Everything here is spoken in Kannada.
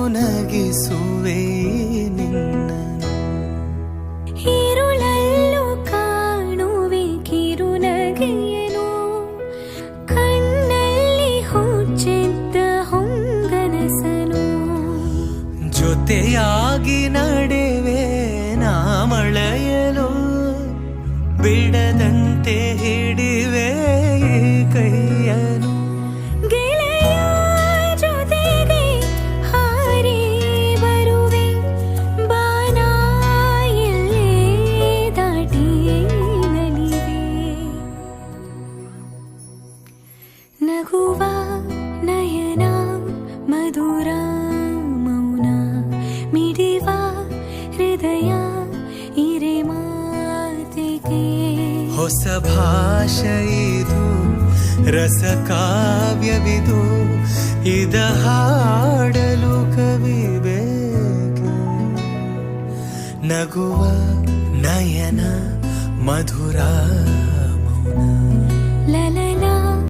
ನಗಿಸುವೆ ನಿನ್ನನು. ഇരുളല്ലു കാണുವೆ ಕಿರುನಗೆಯನು, ಕಣ್ಣಲ್ಲಿ ಹುಚ್ಚೆದ್ದ ಹೊಂಗನಸನು. ಜೊತೆಯಾಗಿ ನಡೆವೆ ನಾ ಮಳೆಯಲು, ಬಿಡದಂತೆ ಹಿಡಿವೆ ಈ ಕೈಯನು. ಗೆಳೆಯ ಜೊತೆಗೆ ಹಾರಿ ಬರುವೆ, ಬಾನ ಎಲ್ಲೇ ದಾಟಿ ನಲಿವೆ. ನಗುವ ನಯನ ಮಧುರ ಮೌನ, ಮಿಡಿವ ಹೃದಯ ಇರೆ ಮಾತಿಗೆ. ಹೊಸ ಭಾಷೆ ಇದು, ರಸ ಕಾವ್ಯವಿದು, ಇದ ಹಾಡಲು ಕವಿ ಬೇಕು. ನಗುವ ನಯನ ಮಧುರ ಮೌನ.